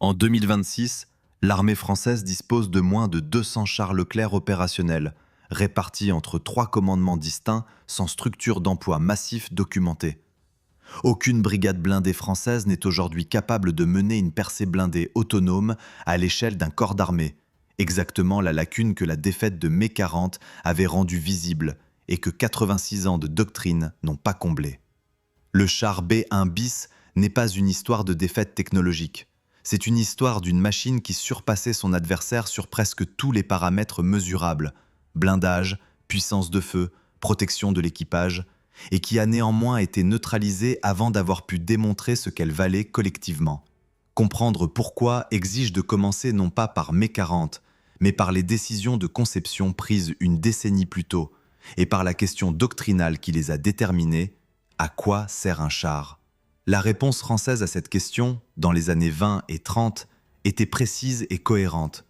En 2026, l'armée française dispose de moins de 200 chars Leclerc opérationnels, répartis entre 3 commandements distincts sans structure d'emploi massif documentée. Aucune brigade blindée française n'est aujourd'hui capable de mener une percée blindée autonome à l'échelle d'un corps d'armée, exactement la lacune que la défaite de mai 40 avait rendue visible et que 86 ans de doctrine n'ont pas comblée. Le char B1 bis n'est pas une histoire de défaite technologique. C'est une histoire d'une machine qui surpassait son adversaire sur presque tous les paramètres mesurables, blindage, puissance de feu, protection de l'équipage, et qui a néanmoins été neutralisée avant d'avoir pu démontrer ce qu'elle valait collectivement. Comprendre pourquoi exige de commencer non pas par mai 40, mais par les décisions de conception prises une décennie plus tôt, et par la question doctrinale qui les a déterminées: à quoi sert un char ? La réponse française à cette question, dans les années 20 et 30, était précise et cohérente.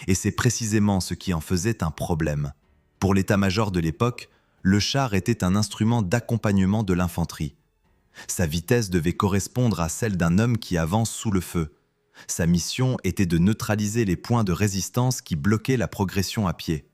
Et c'est précisément ce qui en faisait un problème. Pour l'état-major de l'époque, le char était un instrument d'accompagnement de l'infanterie. Sa vitesse devait correspondre à celle d'un homme qui avance sous le feu. Sa mission était de neutraliser les points de résistance qui bloquaient la progression à pied.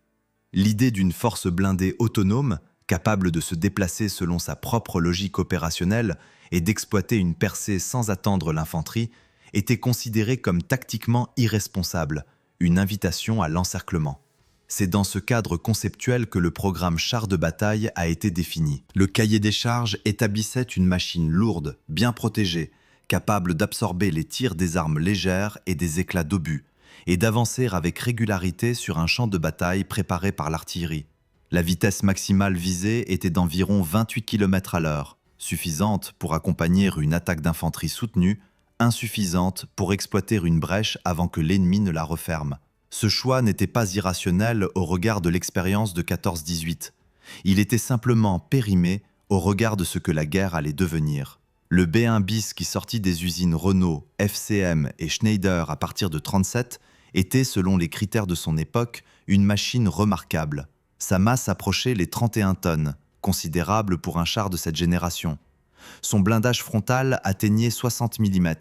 L'idée d'une force blindée autonome, capable de se déplacer selon sa propre logique opérationnelle et d'exploiter une percée sans attendre l'infanterie, était considérée comme tactiquement irresponsable, une invitation à l'encerclement. C'est dans ce cadre conceptuel que le programme char de bataille a été défini. Le cahier des charges établissait une machine lourde, bien protégée, capable d'absorber les tirs des armes légères et des éclats d'obus, et d'avancer avec régularité sur un champ de bataille préparé par l'artillerie. La vitesse maximale visée était d'environ 28 km à l'heure, suffisante pour accompagner une attaque d'infanterie soutenue, insuffisante pour exploiter une brèche avant que l'ennemi ne la referme. Ce choix n'était pas irrationnel au regard de l'expérience de 14-18. Il était simplement périmé au regard de ce que la guerre allait devenir. Le B1 bis qui sortit des usines Renault, FCM et Schneider à partir de 1937 était, selon les critères de son époque, une machine remarquable. Sa masse approchait les 31 tonnes, considérable pour un char de cette génération. Son blindage frontal atteignait 60 mm,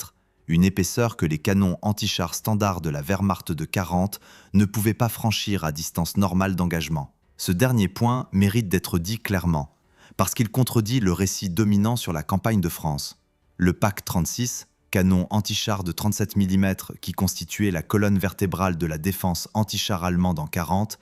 une épaisseur que les canons anti-chars standards de la Wehrmacht de 40 ne pouvaient pas franchir à distance normale d'engagement. Ce dernier point mérite d'être dit clairement, parce qu'il contredit le récit dominant sur la campagne de France. Le PAC 36, canon anti-char de 37 mm qui constituait la colonne vertébrale de la défense anti-char allemande en 40,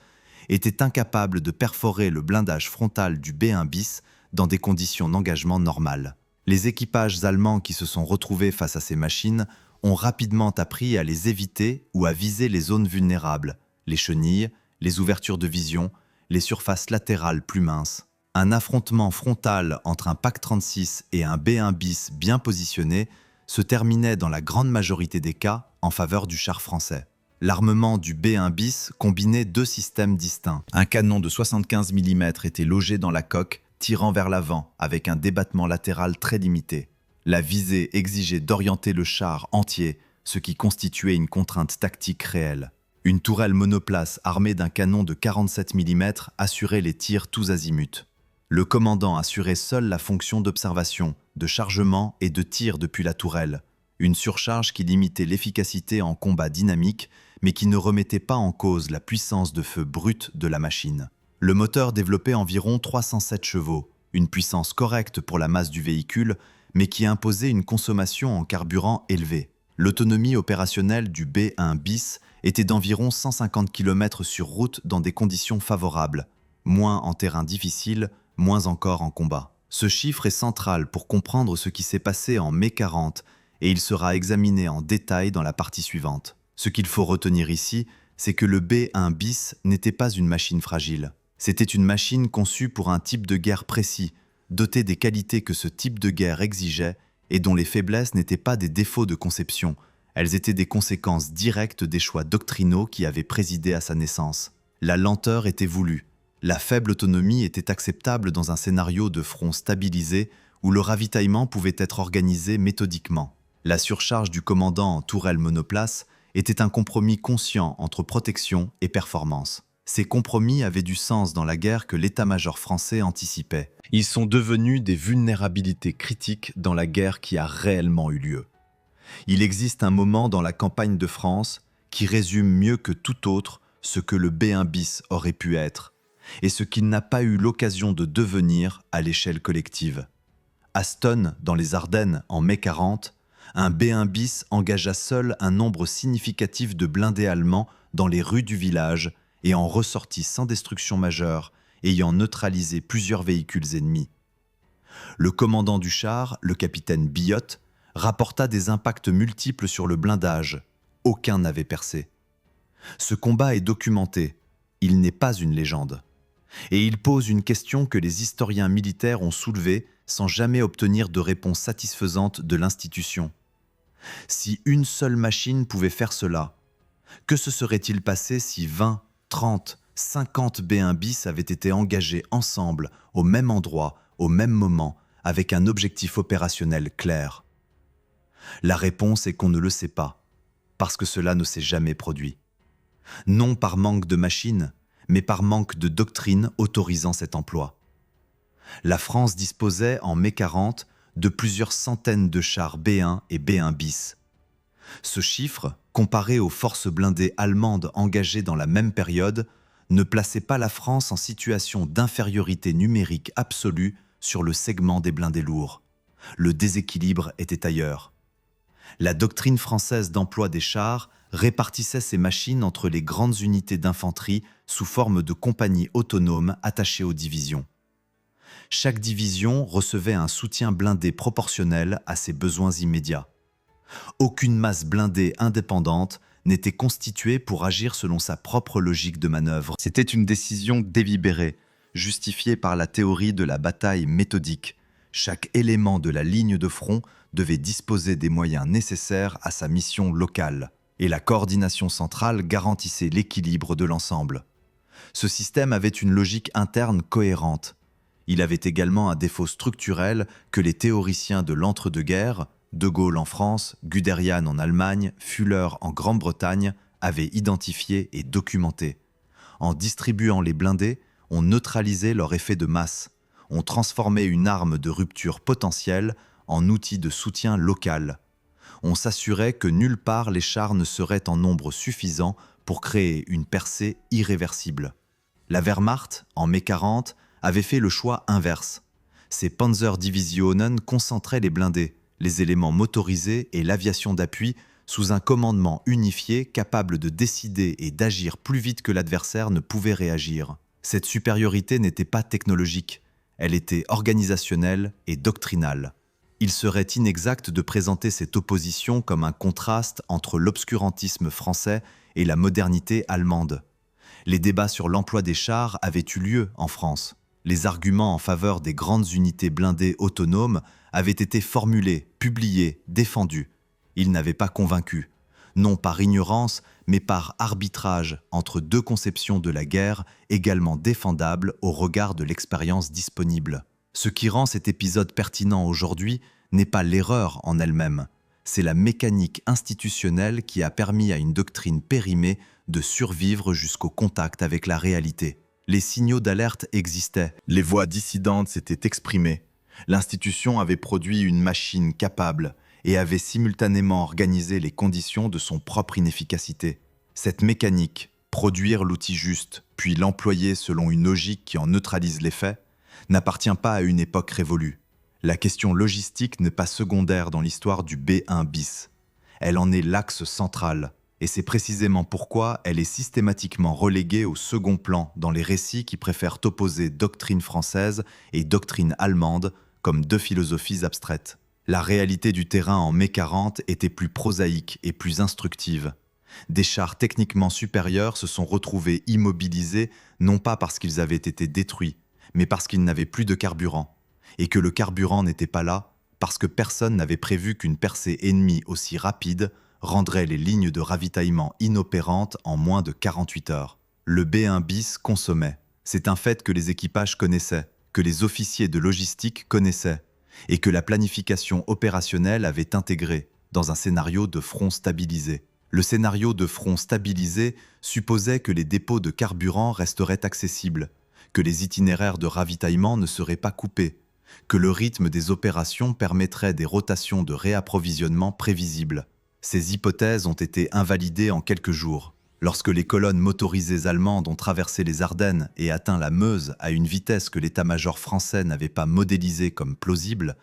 était incapable de perforer le blindage frontal du B1 bis dans des conditions d'engagement normales. Les équipages allemands qui se sont retrouvés face à ces machines ont rapidement appris à les éviter ou à viser les zones vulnérables, les chenilles, les ouvertures de vision, les surfaces latérales plus minces. Un affrontement frontal entre un PAC 36 et un B1 bis bien positionné se terminait dans la grande majorité des cas en faveur du char français. L'armement du B1 bis combinait deux systèmes distincts. Un canon de 75 mm était logé dans la coque, tirant vers l'avant avec un débattement latéral très limité. La visée exigeait d'orienter le char entier, ce qui constituait une contrainte tactique réelle. Une tourelle monoplace armée d'un canon de 47 mm assurait les tirs tous azimuts. Le commandant assurait seul la fonction d'observation, de chargement et de tir depuis la tourelle. Une surcharge qui limitait l'efficacité en combat dynamique, mais qui ne remettait pas en cause la puissance de feu brute de la machine. Le moteur développait environ 307 chevaux, une puissance correcte pour la masse du véhicule, mais qui imposait une consommation en carburant élevée. L'autonomie opérationnelle du B1 bis était d'environ 150 km sur route dans des conditions favorables, moins en terrain difficile, moins encore en combat. Ce chiffre est central pour comprendre ce qui s'est passé en mai 40 et il sera examiné en détail dans la partie suivante. Ce qu'il faut retenir ici, c'est que le B1 bis n'était pas une machine fragile. C'était une machine conçue pour un type de guerre précis, dotée des qualités que ce type de guerre exigeait et dont les faiblesses n'étaient pas des défauts de conception, elles étaient des conséquences directes des choix doctrinaux qui avaient présidé à sa naissance. La lenteur était voulue. La faible autonomie était acceptable dans un scénario de front stabilisé où le ravitaillement pouvait être organisé méthodiquement. La surcharge du commandant en tourelle monoplace était un compromis conscient entre protection et performance. Ces compromis avaient du sens dans la guerre que l'état-major français anticipait. Ils sont devenus des vulnérabilités critiques dans la guerre qui a réellement eu lieu. Il existe un moment dans la campagne de France qui résume mieux que tout autre ce que le B1 bis aurait pu être, et ce qu'il n'a pas eu l'occasion de devenir à l'échelle collective. À Stonne, dans les Ardennes, en mai 40, un B1 bis engagea seul un nombre significatif de blindés allemands dans les rues du village et en ressortit sans destruction majeure, ayant neutralisé plusieurs véhicules ennemis. Le commandant du char, le capitaine Billotte, rapporta des impacts multiples sur le blindage. Aucun n'avait percé. Ce combat est documenté. Il n'est pas une légende. Et il pose une question que les historiens militaires ont soulevée sans jamais obtenir de réponse satisfaisante de l'institution. Si une seule machine pouvait faire cela, que se serait-il passé si 20, 30, 50 B1 bis avaient été engagés ensemble, au même endroit, au même moment, avec un objectif opérationnel clair? La réponse est qu'on ne le sait pas, parce que cela ne s'est jamais produit. Non par manque de machines, mais par manque de doctrine autorisant cet emploi. La France disposait, en mai 40, de plusieurs centaines de chars B1 et B1 bis. Ce chiffre, comparé aux forces blindées allemandes engagées dans la même période, ne plaçait pas la France en situation d'infériorité numérique absolue sur le segment des blindés lourds. Le déséquilibre était ailleurs. La doctrine française d'emploi des chars répartissait ces machines entre les grandes unités d'infanterie sous forme de compagnies autonomes attachées aux divisions. Chaque division recevait un soutien blindé proportionnel à ses besoins immédiats. Aucune masse blindée indépendante n'était constituée pour agir selon sa propre logique de manœuvre. C'était une décision délibérée, justifiée par la théorie de la bataille méthodique. Chaque élément de la ligne de front devait disposer des moyens nécessaires à sa mission locale, et la coordination centrale garantissait l'équilibre de l'ensemble. Ce système avait une logique interne cohérente. Il avait également un défaut structurel que les théoriciens de l'entre-deux-guerres, De Gaulle en France, Guderian en Allemagne, Fuller en Grande-Bretagne, avaient identifié et documenté. En distribuant les blindés, on neutralisait leur effet de masse. On transformait une arme de rupture potentielle en outil de soutien local. On s'assurait que nulle part les chars ne seraient en nombre suffisant pour créer une percée irréversible. La Wehrmacht, en mai 40, avait fait le choix inverse. Ses Panzerdivisionen concentraient les blindés, les éléments motorisés et l'aviation d'appui sous un commandement unifié capable de décider et d'agir plus vite que l'adversaire ne pouvait réagir. Cette supériorité n'était pas technologique, elle était organisationnelle et doctrinale. Il serait inexact de présenter cette opposition comme un contraste entre l'obscurantisme français et la modernité allemande. Les débats sur l'emploi des chars avaient eu lieu en France. Les arguments en faveur des grandes unités blindées autonomes avaient été formulés, publiés, défendus. Ils n'avaient pas convaincu, non par ignorance, mais par arbitrage entre deux conceptions de la guerre également défendables au regard de l'expérience disponible. Ce qui rend cet épisode pertinent aujourd'hui n'est pas l'erreur en elle-même, c'est la mécanique institutionnelle qui a permis à une doctrine périmée de survivre jusqu'au contact avec la réalité. Les signaux d'alerte existaient, les voix dissidentes s'étaient exprimées. L'institution avait produit une machine capable et avait simultanément organisé les conditions de son propre inefficacité. Cette mécanique, produire l'outil juste, puis l'employer selon une logique qui en neutralise l'effet, n'appartient pas à une époque révolue. La question logistique n'est pas secondaire dans l'histoire du B1 bis. Elle en est l'axe central, et c'est précisément pourquoi elle est systématiquement reléguée au second plan dans les récits qui préfèrent opposer doctrine française et doctrine allemande comme deux philosophies abstraites. La réalité du terrain en mai 40 était plus prosaïque et plus instructive. Des chars techniquement supérieurs se sont retrouvés immobilisés non pas parce qu'ils avaient été détruits, mais parce qu'ils n'avaient plus de carburant, et que le carburant n'était pas là parce que personne n'avait prévu qu'une percée ennemie aussi rapide rendrait les lignes de ravitaillement inopérantes en moins de 48 heures. Le B1 bis consommait. C'est un fait que les équipages connaissaient, que les officiers de logistique connaissaient, et que la planification opérationnelle avait intégré dans un scénario de front stabilisé. Le scénario de front stabilisé supposait que les dépôts de carburant resteraient accessibles, que les itinéraires de ravitaillement ne seraient pas coupés, que le rythme des opérations permettrait des rotations de réapprovisionnement prévisibles. Ces hypothèses ont été invalidées en quelques jours. Lorsque les colonnes motorisées allemandes ont traversé les Ardennes et atteint la Meuse à une vitesse que l'état-major français n'avait pas modélisée comme plausible,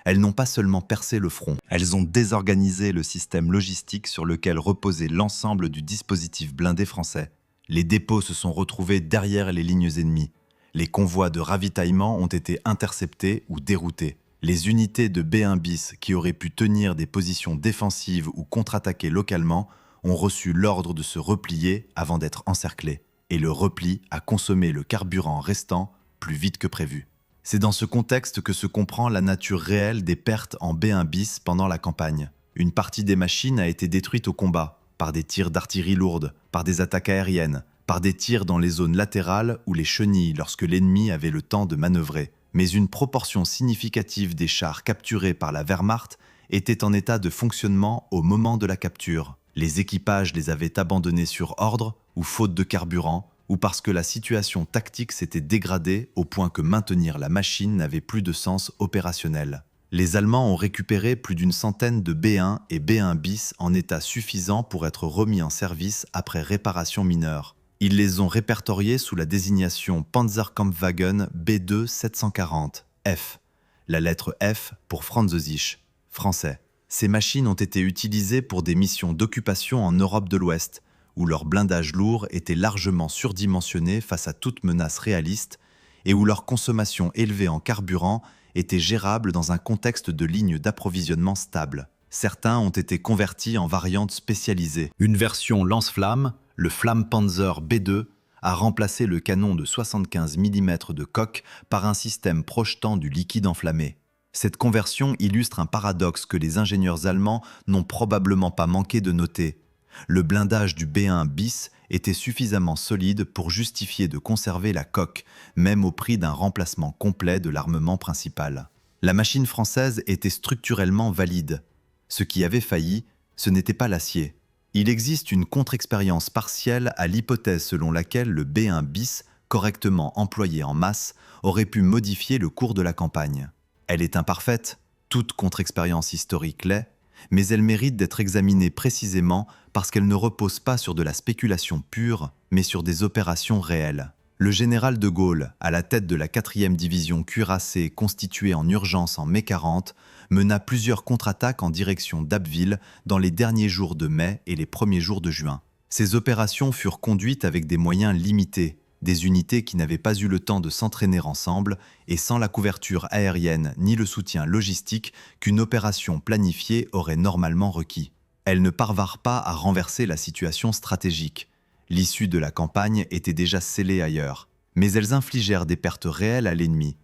elles n'ont pas seulement percé le front, elles ont désorganisé le système logistique sur lequel reposait l'ensemble du dispositif blindé français. Les dépôts se sont retrouvés derrière les lignes ennemies. Les convois de ravitaillement ont été interceptés ou déroutés. Les unités de B1 bis qui auraient pu tenir des positions défensives ou contre-attaquer localement ont reçu l'ordre de se replier avant d'être encerclés. Et le repli a consommé le carburant restant plus vite que prévu. C'est dans ce contexte que se comprend la nature réelle des pertes en B1 bis pendant la campagne. Une partie des machines a été détruite au combat, par des tirs d'artillerie lourde, par des attaques aériennes, par des tirs dans les zones latérales ou les chenilles lorsque l'ennemi avait le temps de manœuvrer. Mais une proportion significative des chars capturés par la Wehrmacht était en état de fonctionnement au moment de la capture. Les équipages les avaient abandonnés sur ordre ou faute de carburant, ou parce que la situation tactique s'était dégradée au point que maintenir la machine n'avait plus de sens opérationnel. Les Allemands ont récupéré plus d'une centaine de B1 et B1 bis en état suffisant pour être remis en service après réparation mineure. Ils les ont répertoriés sous la désignation Panzerkampfwagen B2 740, F. La lettre F pour Franz Sich, français. Ces machines ont été utilisées pour des missions d'occupation en Europe de l'Ouest, où leur blindage lourd était largement surdimensionné face à toute menace réaliste et où leur consommation élevée en carburant était gérable dans un contexte de lignes d'approvisionnement stable. Certains ont été convertis en variantes spécialisées. Une version lance-flamme, le Flammpanzer B2, a remplacé le canon de 75 mm de coque par un système projetant du liquide enflammé. Cette conversion illustre un paradoxe que les ingénieurs allemands n'ont probablement pas manqué de noter. Le blindage du B1 bis était suffisamment solide pour justifier de conserver la coque, même au prix d'un remplacement complet de l'armement principal. La machine française était structurellement valide. Ce qui avait failli, ce n'était pas l'acier. Il existe une contre-expérience partielle à l'hypothèse selon laquelle le B1 bis, correctement employé en masse, aurait pu modifier le cours de la campagne. Elle est imparfaite, toute contre-expérience historique l'est, mais elle mérite d'être examinée précisément parce qu'elle ne repose pas sur de la spéculation pure, mais sur des opérations réelles. Le général de Gaulle, à la tête de la 4e division cuirassée constituée en urgence en mai 40, mena plusieurs contre-attaques en direction d'Abbeville dans les derniers jours de mai et les premiers jours de juin. Ces opérations furent conduites avec des moyens limités, des unités qui n'avaient pas eu le temps de s'entraîner ensemble et sans la couverture aérienne ni le soutien logistique qu'une opération planifiée aurait normalement requis. Elles ne parvinrent pas à renverser la situation stratégique. L'issue de la campagne était déjà scellée ailleurs, mais elles infligèrent des pertes réelles à l'ennemi.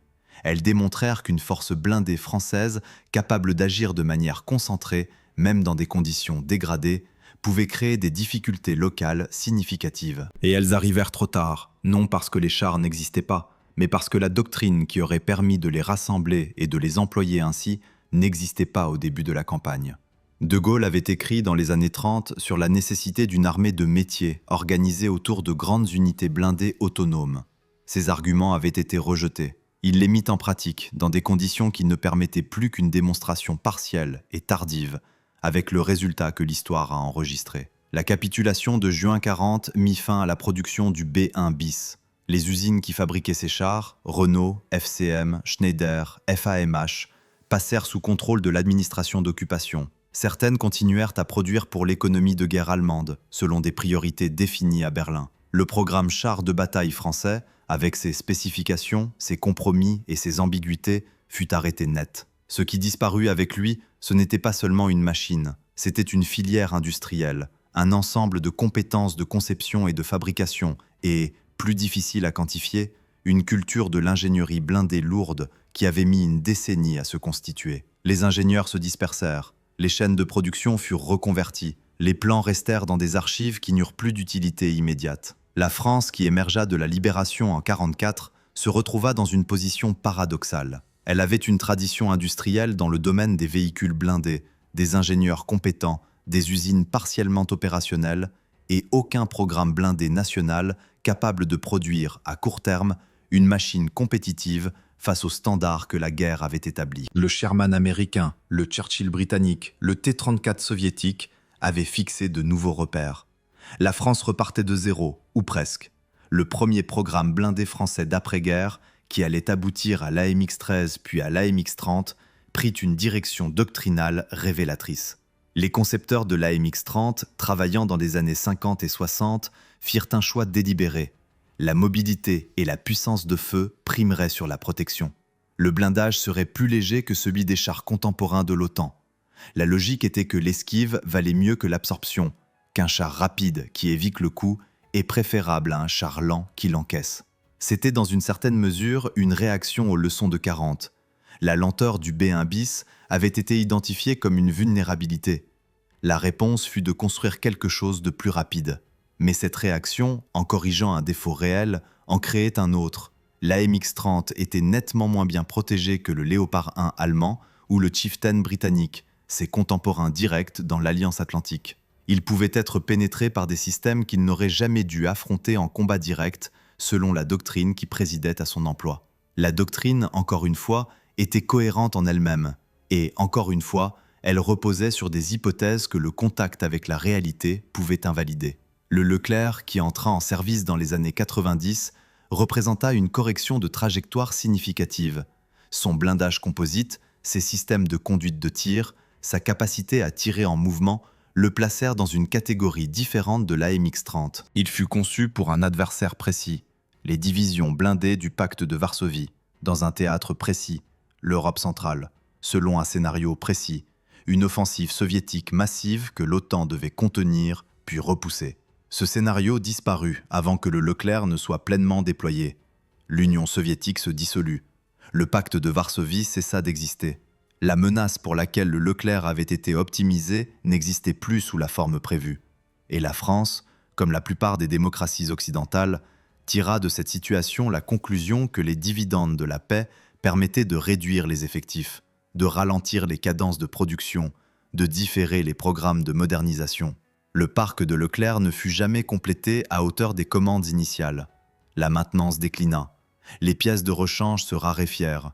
Elles démontrèrent qu'une force blindée française, capable d'agir de manière concentrée, même dans des conditions dégradées, pouvait créer des difficultés locales significatives. Et elles arrivèrent trop tard, non parce que les chars n'existaient pas, mais parce que la doctrine qui aurait permis de les rassembler et de les employer ainsi n'existait pas au début de la campagne. De Gaulle avait écrit dans les années 30 sur la nécessité d'une armée de métier organisée autour de grandes unités blindées autonomes. Ces arguments avaient été rejetés. Il les mit en pratique dans des conditions qui ne permettaient plus qu'une démonstration partielle et tardive, avec le résultat que l'histoire a enregistré. La capitulation de juin 40 mit fin à la production du B1 bis. Les usines qui fabriquaient ces chars, Renault, FCM, Schneider, FAMH, passèrent sous contrôle de l'administration d'occupation. Certaines continuèrent à produire pour l'économie de guerre allemande, selon des priorités définies à Berlin. Le programme char de bataille français, avec ses spécifications, ses compromis et ses ambiguïtés, fut arrêté net. Ce qui disparut avec lui, ce n'était pas seulement une machine, c'était une filière industrielle, un ensemble de compétences de conception et de fabrication, et, plus difficile à quantifier, une culture de l'ingénierie blindée lourde qui avait mis une décennie à se constituer. Les ingénieurs se dispersèrent, les chaînes de production furent reconverties, les plans restèrent dans des archives qui n'eurent plus d'utilité immédiate. La France, qui émergea de la libération en 1944, se retrouva dans une position paradoxale. Elle avait une tradition industrielle dans le domaine des véhicules blindés, des ingénieurs compétents, des usines partiellement opérationnelles et aucun programme blindé national capable de produire, à court terme, une machine compétitive face aux standards que la guerre avait établis. Le Sherman américain, le Churchill britannique, le T-34 soviétique avaient fixé de nouveaux repères. La France repartait de zéro, ou presque. Le premier programme blindé français d'après-guerre, qui allait aboutir à l'AMX-13 puis à l'AMX-30, prit une direction doctrinale révélatrice. Les concepteurs de l'AMX-30, travaillant dans les années 50 et 60, firent un choix délibéré. La mobilité et la puissance de feu primeraient sur la protection. Le blindage serait plus léger que celui des chars contemporains de l'OTAN. La logique était que l'esquive valait mieux que l'absorption, qu'un char rapide qui évite le coup est préférable à un char lent qui l'encaisse. C'était dans une certaine mesure une réaction aux leçons de 40. La lenteur du B1 bis avait été identifiée comme une vulnérabilité. La réponse fut de construire quelque chose de plus rapide. Mais cette réaction, en corrigeant un défaut réel, en créait un autre. L'AMX-30 était nettement moins bien protégé que le Léopard 1 allemand ou le Chieftain britannique, ses contemporains directs dans l'Alliance Atlantique. Il pouvait être pénétré par des systèmes qu'il n'aurait jamais dû affronter en combat direct, selon la doctrine qui présidait à son emploi. La doctrine, encore une fois, était cohérente en elle-même, et, encore une fois, elle reposait sur des hypothèses que le contact avec la réalité pouvait invalider. Le Leclerc, qui entra en service dans les années 90, représenta une correction de trajectoire significative. Son blindage composite, ses systèmes de conduite de tir, sa capacité à tirer en mouvement le placèrent dans une catégorie différente de l'AMX-30. Il fut conçu pour un adversaire précis, les divisions blindées du pacte de Varsovie, dans un théâtre précis, l'Europe centrale, selon un scénario précis, une offensive soviétique massive que l'OTAN devait contenir puis repousser. Ce scénario disparut avant que le Leclerc ne soit pleinement déployé. L'Union soviétique se dissolut. Le pacte de Varsovie cessa d'exister. La menace pour laquelle le Leclerc avait été optimisé n'existait plus sous la forme prévue. Et la France, comme la plupart des démocraties occidentales, tira de cette situation la conclusion que les dividendes de la paix permettaient de réduire les effectifs, de ralentir les cadences de production, de différer les programmes de modernisation. Le parc de Leclerc ne fut jamais complété à hauteur des commandes initiales. La maintenance déclina. Les pièces de rechange se raréfièrent.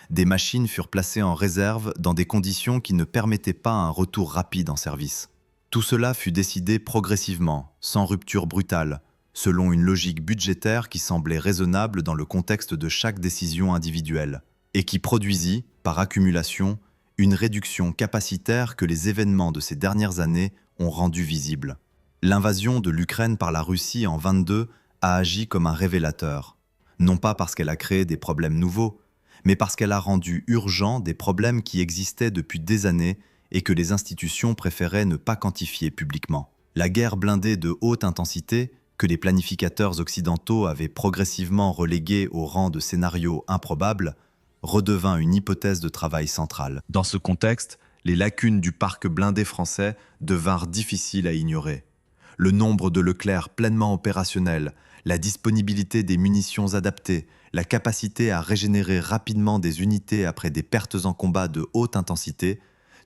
Des machines furent placées en réserve dans des conditions qui ne permettaient pas un retour rapide en service. Tout cela fut décidé progressivement, sans rupture brutale, selon une logique budgétaire qui semblait raisonnable dans le contexte de chaque décision individuelle, et qui produisit, par accumulation, une réduction capacitaire que les événements de ces dernières années ont rendue visible. L'invasion de l'Ukraine par la Russie en 22 a agi comme un révélateur, non pas parce qu'elle a créé des problèmes nouveaux, mais parce qu'elle a rendu urgents des problèmes qui existaient depuis des années et que les institutions préféraient ne pas quantifier publiquement. La guerre blindée de haute intensité, que les planificateurs occidentaux avaient progressivement reléguée au rang de scénario improbable, redevint une hypothèse de travail centrale. Dans ce contexte, les lacunes du parc blindé français devinrent difficiles à ignorer. Le nombre de Leclerc pleinement opérationnel, la disponibilité des munitions adaptées, la capacité à régénérer rapidement des unités après des pertes en combat de haute intensité,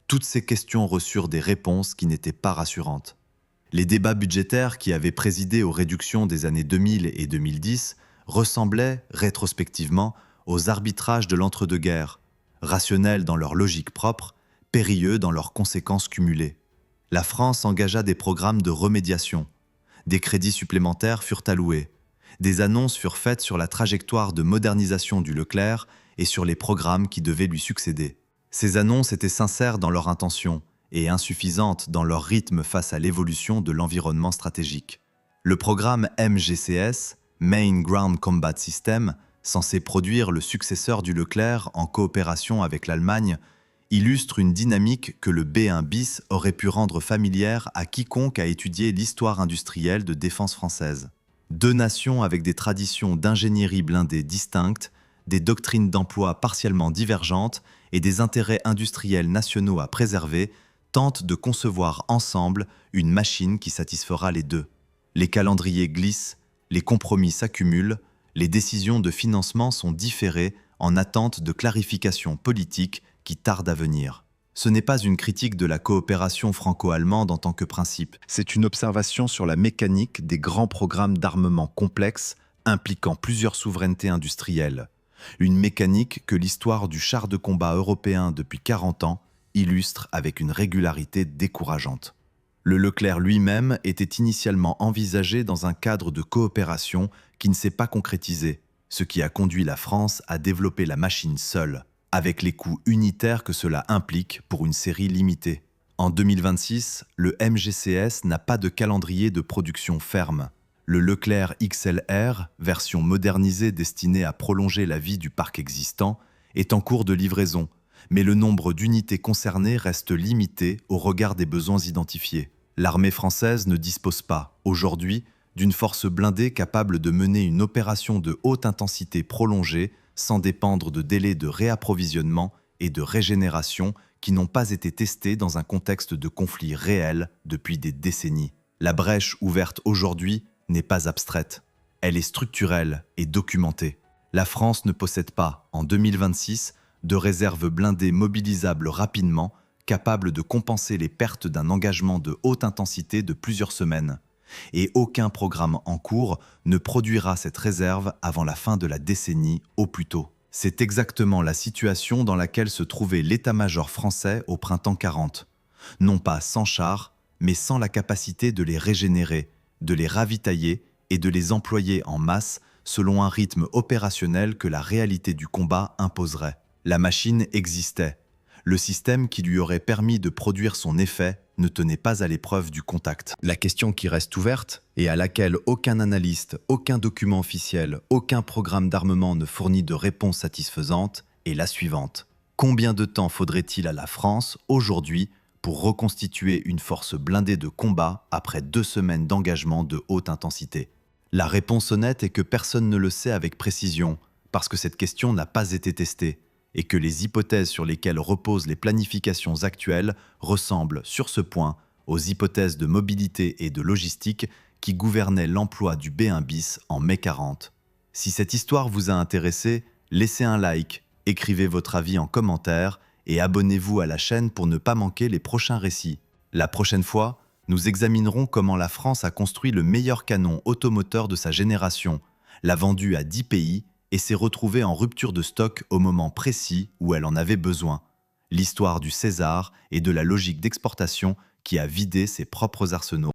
toutes ces questions reçurent des réponses qui n'étaient pas rassurantes. Les débats budgétaires qui avaient présidé aux réductions des années 2000 et 2010 ressemblaient, rétrospectivement, aux arbitrages de l'entre-deux-guerres, rationnels dans leur logique propre, périlleux dans leurs conséquences cumulées. La France engagea des programmes de remédiation. Des crédits supplémentaires furent alloués. Des annonces furent faites sur la trajectoire de modernisation du Leclerc et sur les programmes qui devaient lui succéder. Ces annonces étaient sincères dans leur intention et insuffisantes dans leur rythme face à l'évolution de l'environnement stratégique. Le programme MGCS, Main Ground Combat System, censé produire le successeur du Leclerc en coopération avec l'Allemagne, illustre une dynamique que le B1 bis aurait pu rendre familière à quiconque a étudié l'histoire industrielle de défense française. Deux nations avec des traditions d'ingénierie blindée distinctes, des doctrines d'emploi partiellement divergentes et des intérêts industriels nationaux à préserver tentent de concevoir ensemble une machine qui satisfera les deux. Les calendriers glissent, les compromis s'accumulent, les décisions de financement sont différées en attente de clarifications politiques qui tardent à venir. Ce n'est pas une critique de la coopération franco-allemande en tant que principe, c'est une observation sur la mécanique des grands programmes d'armement complexes impliquant plusieurs souverainetés industrielles. Une mécanique que l'histoire du char de combat européen depuis 40 ans illustre avec une régularité décourageante. Le Leclerc lui-même était initialement envisagé dans un cadre de coopération qui ne s'est pas concrétisé, ce qui a conduit la France à développer la machine seule, avec les coûts unitaires que cela implique pour une série limitée. En 2026, le MGCS n'a pas de calendrier de production ferme. Le Leclerc XLR, version modernisée destinée à prolonger la vie du parc existant, est en cours de livraison, mais le nombre d'unités concernées reste limité au regard des besoins identifiés. L'armée française ne dispose pas, aujourd'hui, d'une force blindée capable de mener une opération de haute intensité prolongée sans dépendre de délais de réapprovisionnement et de régénération qui n'ont pas été testés dans un contexte de conflit réel depuis des décennies. La brèche ouverte aujourd'hui n'est pas abstraite. Elle est structurelle et documentée. La France ne possède pas, en 2026, de réserves blindées mobilisables rapidement, capables de compenser les pertes d'un engagement de haute intensité de plusieurs semaines. Et aucun programme en cours ne produira cette réserve avant la fin de la décennie au plus tôt. C'est exactement la situation dans laquelle se trouvait l'état-major français au printemps 40. Non pas sans chars, mais sans la capacité de les régénérer, de les ravitailler et de les employer en masse selon un rythme opérationnel que la réalité du combat imposerait. La machine existait. Le système qui lui aurait permis de produire son effet ne tenait pas à l'épreuve du contact. La question qui reste ouverte, et à laquelle aucun analyste, aucun document officiel, aucun programme d'armement ne fournit de réponse satisfaisante, est la suivante. Combien de temps faudrait-il à la France, aujourd'hui, pour reconstituer une force blindée de combat après 2 semaines d'engagement de haute intensité? La réponse honnête est que personne ne le sait avec précision, parce que cette question n'a pas été testée, et que les hypothèses sur lesquelles reposent les planifications actuelles ressemblent sur ce point aux hypothèses de mobilité et de logistique qui gouvernaient l'emploi du B1 bis en mai 40. Si cette histoire vous a intéressé, laissez un like, écrivez votre avis en commentaire et abonnez-vous à la chaîne pour ne pas manquer les prochains récits. La prochaine fois, nous examinerons comment la France a construit le meilleur canon automoteur de sa génération, l'a vendu à 10 pays et s'est retrouvée en rupture de stock au moment précis où elle en avait besoin. L'histoire du César et de la logique d'exportation qui a vidé ses propres arsenaux.